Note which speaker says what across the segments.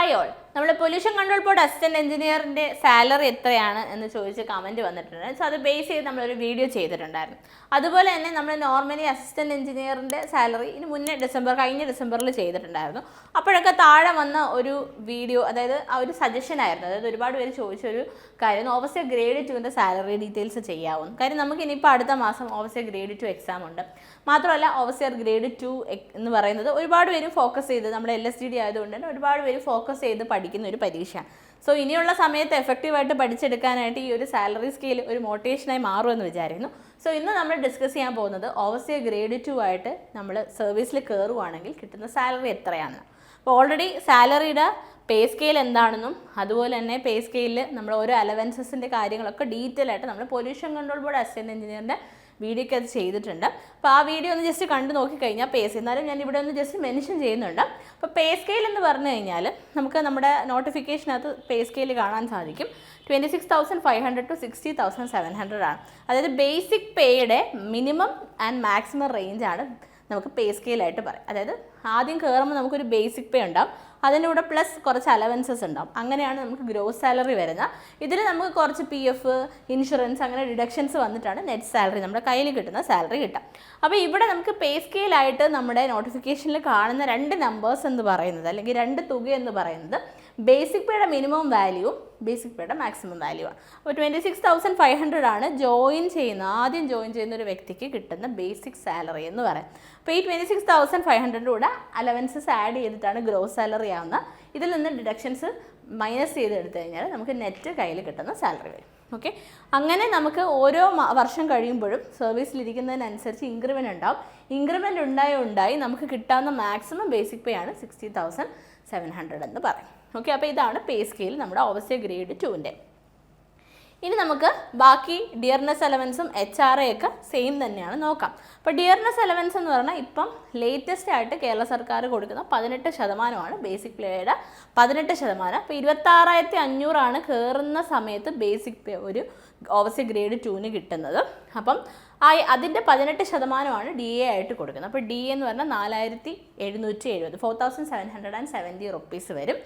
Speaker 1: Hi all, നമ്മൾ pollution control board assistant എഞ്ചിനീയറിൻ്റെ salary എത്രയാണ് എന്ന് ചോദിച്ച് കമൻറ്റ് വന്നിട്ടുണ്ട്. സോ അത് ബേസ് ചെയ്ത് നമ്മളൊരു വീഡിയോ ചെയ്തിട്ടുണ്ടായിരുന്നു. അതുപോലെ തന്നെ നമ്മൾ നോർമലി അസിസ്റ്റന്റ് എഞ്ചിനീയറിൻ്റെ സാലറി ഇതിന് മുന്നേ കഴിഞ്ഞ ഡിസംബറിൽ ചെയ്തിട്ടുണ്ടായിരുന്നു. അപ്പോഴൊക്കെ താഴെ വന്ന ഒരു വീഡിയോ, അതായത് ആ ഒരു സജഷൻ ആയിരുന്നു. അതായത് ഒരുപാട് പേര് ചോദിച്ചൊരു കാര്യം, ഓവർസിയർ ഗ്രേഡ് 2ൻ്റെ സാലറി ഡീറ്റെയിൽസ് ചെയ്യാവും. കാര്യം നമുക്ക് ഇനിയിപ്പോൾ അടുത്ത മാസം ഓവർസിയർ ഗ്രേഡ് 2 എക്സാം ഉണ്ട്. മാത്രമല്ല ഓവർസിയർ ഗ്രേഡ് 2 എന്ന് പറയുന്നത് ഒരുപാട് പേര് ഫോക്കസ് ചെയ്ത്, നമ്മുടെ LSTD ആയതുകൊണ്ട് തന്നെ ഒരുപാട് പേര് ഫോക്കസ് ചെയ്ത് പഠിക്കുന്ന ഒരു പരീക്ഷയാണ്. സോ ഇനിയുള്ള സമയത്ത് എഫക്റ്റീവായിട്ട് പഠിച്ചെടുക്കാനായിട്ട് ഈ ഒരു സാലറി സ്കെയിൽ ഒരു മോട്ടിവേഷനായി മാറുമെന്ന് വിചാരിക്കുന്നു. സോ ഇന്ന് നമ്മൾ ഡിസ്കസ് ചെയ്യാൻ പോകുന്നത് ഓവർസിയർ ഗ്രേഡ് 2 ആയിട്ട് നമ്മൾ സർവീസിൽ കയറുവാണെങ്കിൽ കിട്ടുന്ന സാലറി എത്രയാണ്. അപ്പോൾ ഓൾറെഡി സാലറിയുടെ പേ സ്കെയിൽ എന്താണെന്നും അതുപോലെ തന്നെ പേ സ്കെയിലിൽ നമ്മൾ ഓരോ അലവൻസസിൻ്റെ കാര്യങ്ങളൊക്കെ ഡീറ്റെയിൽ ആയിട്ട് നമ്മൾ പൊല്യൂഷൻ കൺട്രോൾ ബോർഡ് അസിസ്റ്റന്റ് എഞ്ചിനീയറിൻ്റെ വീഡിയോയ്ക്ക് അത് ചെയ്തിട്ടുണ്ട്. അപ്പോൾ ആ വീഡിയോ ഒന്ന് ജസ്റ്റ് കണ്ടു നോക്കിക്കഴിഞ്ഞാൽ എന്നാലും ഞാൻ ഇവിടെ ഒന്ന് ജസ്റ്റ് മെൻഷൻ ചെയ്യുന്നുണ്ട്. അപ്പോൾ പേ സ്കെയിൽ എന്ന് പറഞ്ഞു കഴിഞ്ഞാൽ നമുക്ക് നമ്മുടെ നോട്ടിഫിക്കേഷനകത്ത് പേ സ്കെയിൽ കാണാൻ സാധിക്കും. 26,500 to 60,700 ആണ്. അതായത് ബേസിക് പേയുടെ മിനിമം ആൻഡ് മാക്സിമം റേഞ്ചാണ് നമുക്ക് പേ സ്കെയിലായിട്ട് പറയാം. അതായത് ആദ്യം കയറുമ്പോൾ നമുക്കൊരു ബേസിക് പേ ഉണ്ടാവും, അതിൻ്റെ കൂടെ പ്ലസ് കുറച്ച് അലവൻസസ് ഉണ്ടാവും. അങ്ങനെയാണ് നമുക്ക് ഗ്രോസ് സാലറി വരുന്നത്. ഇതിൽ നമുക്ക് കുറച്ച് PF, ഇൻഷുറൻസ് അങ്ങനെ ഡിഡക്ഷൻസ് വന്നിട്ടാണ് നെറ്റ് സാലറി, നമ്മുടെ കയ്യിൽ കിട്ടുന്ന സാലറി കിട്ടുക. അപ്പോൾ ഇവിടെ നമുക്ക് പേ സ്കെയിലായിട്ട് നമ്മുടെ നോട്ടിഫിക്കേഷനിൽ കാണുന്ന രണ്ട് നമ്പേഴ്സ് എന്ന് പറയുന്നത്, അല്ലെങ്കിൽ രണ്ട് തുക എന്ന് പറയുന്നത് ബേസിക് പേയുടെ മിനിമം വാല്യൂവും ബേസിക് പേയുടെ മാക്സിമം വാല്യൂ ആണ്. അപ്പോൾ 26,500 ആണ് ആദ്യം ജോയിൻ ചെയ്യുന്ന ഒരു വ്യക്തിക്ക് കിട്ടുന്ന ബേസിക് സാലറി എന്ന് പറയാം. അപ്പോൾ ഈ 26,500 കൂടെ അലവൻസസ് ആഡ് ചെയ്തിട്ടാണ് ഗ്രോസ് സാലറി ആവുന്നത്. ഇതിൽ നിന്ന് ഡിഡക്ഷൻസ് മൈനസ് ചെയ്തെടുത്തു കഴിഞ്ഞാൽ നമുക്ക് നെറ്റ് കയ്യിൽ കിട്ടുന്ന സാലറി വരും. ഓക്കെ, അങ്ങനെ നമുക്ക് ഓരോ വർഷം കഴിയുമ്പോഴും സർവീസിലിരിക്കുന്നതിനനുസരിച്ച് ഇൻക്രിമെൻ്റ് ഉണ്ടാവും. ഇൻക്രിമെൻ്റ് ഉണ്ടായി നമുക്ക് കിട്ടാവുന്ന മാക്സിമം ബേസിക് പേ ആണ് 60,700 എന്ന് പറയും. ഓക്കെ, അപ്പോൾ ഇതാണ് പേ സ്കെയിൽ നമ്മുടെ ഓവർസിയർ ഗ്രേഡ് 2ൻ്റെ. ഇനി നമുക്ക് ബാക്കി ഡിയർനെസ് അലവൻസും HRA ഒക്കെ സെയിം തന്നെയാണ് നോക്കാം. അപ്പോൾ ഡിയർനെസ് അലവൻസ് എന്ന് പറഞ്ഞാൽ ഇപ്പം ലേറ്റസ്റ്റ് ആയിട്ട് കേരള സർക്കാർ കൊടുക്കുന്ന 18% ബേസിക് പേയുടെ 18%. അപ്പോൾ 26,500 ആണ് കയറുന്ന സമയത്ത് ബേസിക് പേ ഒരു ഓവർസിയർ ഗ്രേഡ് 2ന് കിട്ടുന്നത്. അപ്പം അതിൻ്റെ 18% DA ആയിട്ട് കൊടുക്കുന്നത്. അപ്പോൾ DA എന്ന് പറഞ്ഞാൽ 4,770, 4,770 റുപ്പീസ് വരും.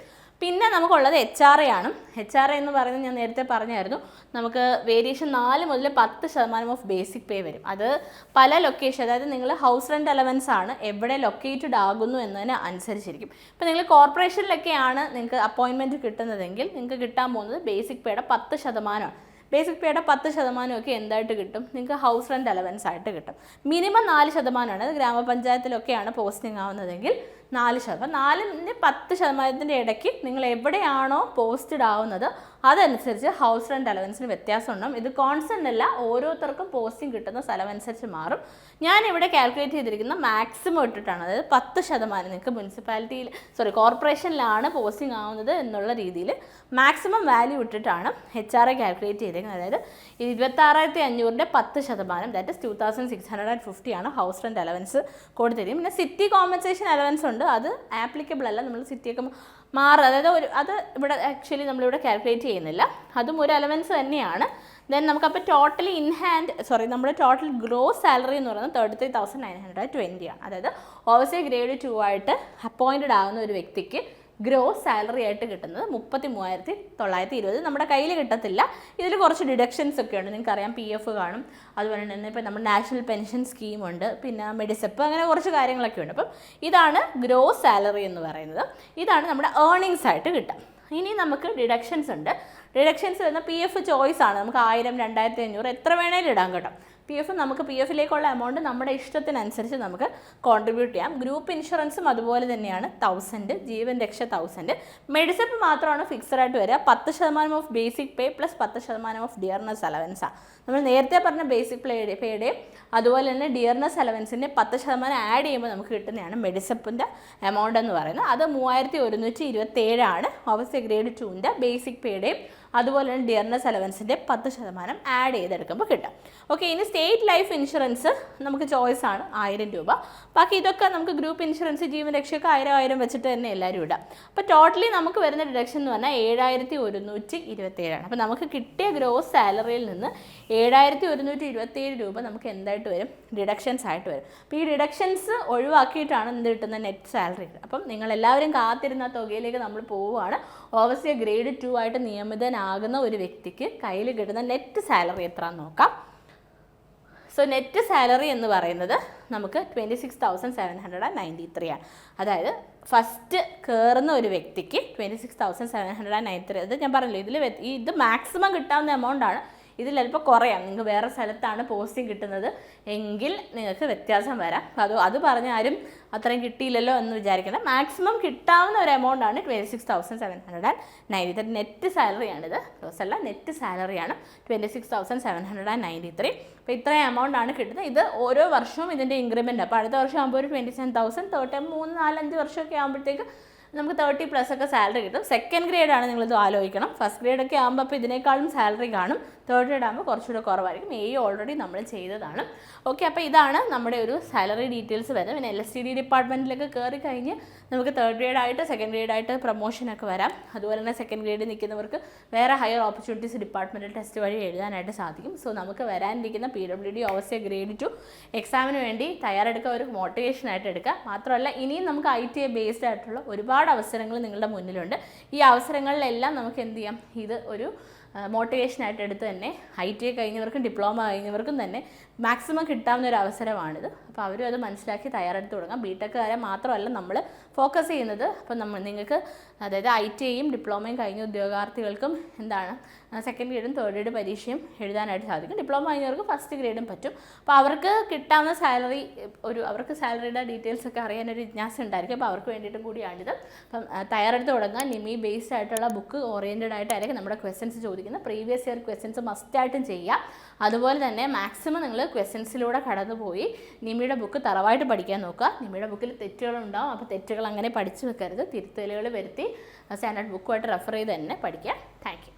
Speaker 1: പിന്നെ നമുക്കുള്ളത് HRA ആണ്. HRA എന്ന് പറയുന്നത് ഞാൻ നേരത്തെ പറഞ്ഞായിരുന്നു, നമുക്ക് വേരിയേഷൻ 4 മുതൽ 10% ഓഫ് ബേസിക് പേ വരും. അത് പല ലൊക്കേഷൻ, അതായത് നിങ്ങൾ ഹൗസ് റെൻറ്റ് അലവൻസ് ആണ് എവിടെ ലൊക്കേറ്റഡ് ആകുന്നു എന്നതിന് അനുസരിച്ചിരിക്കും. ഇപ്പോൾ നിങ്ങൾ കോർപ്പറേഷനിലൊക്കെയാണ് നിങ്ങൾക്ക് അപ്പോയിൻമെൻറ്റ് കിട്ടുന്നതെങ്കിൽ നിങ്ങൾക്ക് കിട്ടാൻ പോകുന്നത് ബേസിക് പേയുടെ 10%. ബേസിക് പേയുടെ 10% എന്തായിട്ട് കിട്ടും? നിങ്ങൾക്ക് ഹൗസ് റെൻറ്റ് അലവൻസ് ആയിട്ട് കിട്ടും. മിനിമം 4% അത് ഗ്രാമപഞ്ചായത്തിലൊക്കെയാണ് പോസ്റ്റിംഗ് ആവുന്നതെങ്കിൽ 4%. 4-ന് 10% ഇടയ്ക്ക് നിങ്ങൾ എവിടെയാണോ പോസ്റ്റഡ് ആവുന്നത് അതനുസരിച്ച് ഹൗസ് റെൻറ്റ് അലവൻസിന് വ്യത്യാസം ഉണ്ടാകും. ഇത് കോൺസ്റ്റൻ്റ് അല്ല, ഓരോരുത്തർക്കും പോസ്റ്റിംഗ് കിട്ടുന്ന സ്ഥലം അനുസരിച്ച് മാറും. ഞാനിവിടെ കാൽക്കുലേറ്റ് ചെയ്തിരിക്കുന്ന മാക്സിമം ഇട്ടിട്ടാണ്, അതായത് 10% നിങ്ങൾക്ക് കോർപ്പറേഷനിലാണ് പോസ്റ്റിംഗ് ആവുന്നത് എന്നുള്ള രീതിയിൽ മാക്സിമം വാല്യൂ ഇട്ടിട്ടാണ് HRA കാൽക്കുലേറ്റ് ചെയ്തിരിക്കുന്നത്. അതായത് 26,500ൻ്റെ 10%, ദാറ്റ് ഇസ് 2,650 ആണ് ഹൗസ് റെൻറ്റ് അലവൻസ് കൊടുത്തിരിക്കും. പിന്നെ സിറ്റി കോമ്പൻസേഷൻ അലവൻസ് ഉണ്ട്, അത് ആപ്ലിക്കബിൾ അല്ല. നമ്മൾ സിറ്റിയൊക്കെ അതായത് അത് ഇവിടെ ആക്ച്വലി നമ്മളിവിടെ കാൽക്കുലേറ്റ് ചെയ്യുന്നില്ല, അതും ഒരു അലവൻസ് തന്നെയാണ്. ദെൻ നമുക്കപ്പോൾ ടോട്ടലി നമ്മുടെ ടോട്ടൽ ഗ്രോസ് സാലറി എന്ന് പറയുന്നത് 33,920 ആണ്. അതായത് ഓവർസിയർ ഗ്രേഡ് 2 ആയിട്ട് അപ്പോയിൻറ്റഡ് ആകുന്ന ഒരു വ്യക്തിക്ക് ഗ്രോസ് സാലറി ആയിട്ട് കിട്ടുന്നത് 33,920. നമ്മുടെ കയ്യിൽ കിട്ടത്തില്ല, ഇതിൽ കുറച്ച് ഡിഡക്ഷൻസ് ഒക്കെ ഉണ്ട്. നിങ്ങൾക്കറിയാം PF കാണും, അതുപോലെ തന്നെ ഇപ്പോൾ നമ്മുടെ നാഷണൽ പെൻഷൻ സ്കീമുണ്ട്, പിന്നെ മെഡിസെപ്പ്, അങ്ങനെ കുറച്ച് കാര്യങ്ങളൊക്കെ ഉണ്ട്. അപ്പം ഇതാണ് ഗ്രോസ് സാലറി എന്ന് പറയുന്നത്. ഇതാണ് നമ്മുടെ ഏർണിങ്സ് ആയിട്ട് കിട്ടുക. ഇനി നമുക്ക് ഡിഡക്ഷൻസ് ഉണ്ട്. ഡിഡക്ഷൻസ് വരുന്ന PF ചോയ്സ് ആണ്. നമുക്ക് 1,000, 2,500 എത്ര വേണേലും ഇടാൻ കേട്ടോ. നമുക്ക് PFിലേക്കുള്ള എമൗണ്ട് നമ്മുടെ ഇഷ്ടത്തിനനുസരിച്ച് നമുക്ക് കോൺട്രിബ്യൂട്ട് ചെയ്യാം. ഗ്രൂപ്പ് ഇൻഷുറൻസും അതുപോലെ തന്നെയാണ് 1,000, ജീവൻ രക്ഷ 1,000. മെഡിസെപ്പ് മാത്രമാണ് ഫിക്സഡ് ആയിട്ട് വരിക. 10% of basic pay plus 10% of dearness അലവൻസാണ്. നമ്മൾ നേരത്തെ പറഞ്ഞ ബേസിക് പേയുടെയും അതുപോലെ തന്നെ ഡിയർനെസ് അലവൻസിൻ്റെ 10% ആഡ് ചെയ്യുമ്പോൾ നമുക്ക് കിട്ടുന്നതാണ് മെഡിസെപ്പിൻ്റെ എമൗണ്ട് എന്ന് പറയുന്നത്. അത് 3,127 ആണ് ഓവർസിയർ ഗ്രേഡ് 2ൻ്റെ ബേസിക് പേയുടെയും അതുപോലെ തന്നെ ഡിയർനെസ് അലവൻസിൻ്റെ 10% ആഡ് ചെയ്തെടുക്കുമ്പോൾ കിട്ടും. ഓക്കെ, ഇനി സ്റ്റേറ്റ് ലൈഫ് ഇൻഷുറൻസ് നമുക്ക് ചോയ്സ് ആണ് 1000 രൂപ. ബാക്കി ഇതൊക്കെ നമുക്ക് ഗ്രൂപ്പ് ഇൻഷുറൻസ്, ജീവൻ രക്ഷയൊക്കെ 1000 വെച്ചിട്ട് തന്നെ എല്ലാവരും ഇടാം. അപ്പോൾ ടോട്ടലി നമുക്ക് വരുന്ന ഡിഡക്ഷൻ എന്ന് പറഞ്ഞാൽ 7127. അപ്പോൾ നമുക്ക് കിട്ടിയ ഗ്രോസ് സാലറിയിൽ നിന്ന് 7127 രൂപ നമുക്ക് എന്തായിട്ട് വരും? ഡിഡക്ഷൻസ് ആയിട്ട് വരും. അപ്പോൾ ഈ ഡിഡക്ഷൻസ് ഒഴിവാക്കിയിട്ടാണ് എന്ത് കിട്ടുന്നത്? Net salary. അപ്പം നിങ്ങളെല്ലാവരും കാത്തിരുന്ന തുകയിലേക്ക് നമ്മൾ പോവുകയാണ്. ഓവർസിയർ ഗ്രേഡ് 2 ആയിട്ട് നിയമിതനാകുന്ന ഒരു വ്യക്തിക്ക് കയ്യിൽ കിട്ടുന്ന നെറ്റ് സാലറി എത്രയാണെന്ന് നോക്കാം. സോ നെറ്റ് സാലറി എന്ന് പറയുന്നത് നമുക്ക് 26,793 ആണ്. അതായത് ഫസ്റ്റ് കയറുന്ന ഒരു വ്യക്തിക്ക് 26,793. അത് ഞാൻ പറഞ്ഞില്ല, ഇത് മാക്സിമം കിട്ടാവുന്ന എമൗണ്ട് ആണ്. ഇതിൽ ചിലപ്പോൾ കുറയാം. നിങ്ങൾക്ക് വേറെ സ്ഥലത്താണ് പോസ്റ്റിംഗ് കിട്ടുന്നത് എങ്കിൽ നിങ്ങൾക്ക് വ്യത്യാസം വരാം. അത് പറഞ്ഞ ആരും അത്രയും കിട്ടിയില്ലല്ലോ എന്ന് വിചാരിക്കണം. മാക്സിമം കിട്ടാവുന്ന ഒരു എമൗണ്ട് ആണ് 26,793. നെറ്റ് സാലറിയാണിത്, ഗ്രോസ് അല്ല, നെറ്റ് സാലറിയാണ് 26,793. അപ്പോൾ ഇത്രയും എമൗണ്ട് ആണ് കിട്ടുന്നത്. ഇത് ഓരോ വർഷവും ഇതിൻ്റെ ഇൻക്രിമെൻ്റ്. അപ്പോൾ അടുത്ത വർഷം ആകുമ്പോൾ ഒരു 27,000, 3, 4, 5 വർഷമൊക്കെ ആകുമ്പോഴത്തേക്ക് നമുക്ക് 30+ ഒക്കെ സാലറി കിട്ടും. സെക്കൻഡ് ഗ്രേഡ് ആണ് നിങ്ങളിത് ആലോചിക്കണം. ഫസ്റ്റ് ഗ്രേഡൊക്കെ ആകുമ്പോൾ അപ്പോൾ ഇതിനേക്കാളും സാലറി കാണും. തേർഡ് ഗ്രേഡ് ആകുമ്പോൾ കുറച്ചുകൂടെ കുറവായിരിക്കും. ഓൾറെഡി നമ്മൾ ചെയ്തതാണ്. ഓക്കെ, അപ്പോൾ ഇതാണ് നമ്മുടെ ഒരു സാലറി ഡീറ്റെയിൽസ് വരുന്നത്. പിന്നെ LSTD ഡിപ്പാർട്ട്മെൻറ്റിലൊക്കെ കയറി കഴിഞ്ഞ് നമുക്ക് തേർഡ് ഗ്രേഡ് ആയിട്ട്, സെക്കൻഡ് ഗ്രേഡ് ആയിട്ട് പ്രൊമോഷനൊക്കെ വരാം. അതുപോലെ തന്നെ സെക്കൻഡ് ഗ്രേഡിൽ നിൽക്കുന്നവർക്ക് വേറെ ഹയർ ഓപ്പർച്യൂണിറ്റീസ് ഡിപ്പാർട്ട്മെൻറ്റൽ ടെസ്റ്റ് വഴി എഴുതാനായിട്ട് സാധിക്കും. സോ നമുക്ക് വരാനിരിക്കുന്ന PWD ഓവർസിയർ ഗ്രേഡ് 2 എക്സാമിന് വേണ്ടി തയ്യാറെടുക്കുക ഒരു മോട്ടിവേഷനായിട്ട് എടുക്കുക. മാത്രമല്ല ഇനിയും നമുക്ക് ITA ബേസ്ഡ് ആയിട്ടുള്ള ഒരുപാട് അവസരങ്ങൾ നിങ്ങളുടെ മുന്നിലുണ്ട്. ഈ അവസരങ്ങളിലെല്ലാം നമുക്ക് എന്ത് ചെയ്യാം? ഇത് ഒരു മോട്ടിവേഷനായിട്ട് എടുത്ത് തന്നെ ITA കഴിഞ്ഞവർക്കും ഡിപ്ലോമ കഴിഞ്ഞവർക്കും തന്നെ മാക്സിമം കിട്ടാവുന്ന ഒരു അവസരമാണിത്. അപ്പോൾ അവരും അത് മനസ്സിലാക്കി തയ്യാറെടുത്ത് തുടങ്ങാം. ബിടെക്കുകാരെ മാത്രമല്ല നമ്മൾ ഫോക്കസ് ചെയ്യുന്നത്. അപ്പോൾ നിങ്ങൾക്ക് അതായത് ITAയും ഡിപ്ലോമയും കഴിഞ്ഞ ഉദ്യോഗാർത്ഥികൾക്കും എന്താണ് സെക്കൻഡ് ഗ്രേഡും തേർഡ് ഗ്രേഡ് പരീക്ഷയും എഴുതാനായിട്ട് സാധിക്കും. ഡിപ്ലോമ കഴിഞ്ഞവർക്ക് ഫസ്റ്റ് ഗ്രേഡും പറ്റും. അപ്പോൾ അവർക്ക് കിട്ടാവുന്ന സാലറി അവർക്ക് സാലറിയുടെ ഡീറ്റെയിൽസ് ഒക്കെ അറിയാനൊരു ജിജ്ഞാസ ഉണ്ടായിരിക്കും. അപ്പോൾ അവർക്ക് വേണ്ടിയിട്ടും കൂടിയാണിത്. അപ്പം തയ്യാറെടുത്ത് തുടങ്ങാൻ നിമി ബേസ്ഡ് ആയിട്ടുള്ള ബുക്ക് ഓറിയൻറ്റഡ് ആയിട്ടായിരിക്കും നമ്മുടെ ക്വസ്റ്റ്യൻസ് ചോദിക്കുന്നത്. പ്രീവിയസ് ഇയർ ക്വസ്റ്റ്യൻസ് മസ്റ്റായിട്ടും ചെയ്യാം. അതുപോലെ തന്നെ മാക്സിമം നിങ്ങൾ ക്വസ്റ്റ്യൻസിലൂടെ കടന്നുപോയി നിമിയുടെ ബുക്ക് തറവായിട്ട് പഠിക്കാൻ നോക്കുക. നിമിയുടെ ബുക്കിൽ തെറ്റുകളുണ്ടാവും. അപ്പോൾ തെറ്റുകൾ അങ്ങനെ പഠിച്ചു വെക്കരുത്. തിരുത്തലുകൾ വരുത്തി സ്റ്റാൻഡേർഡ് ബുക്കുമായിട്ട് റെഫർ ചെയ്ത് തന്നെ പഠിക്കുക. Thank you.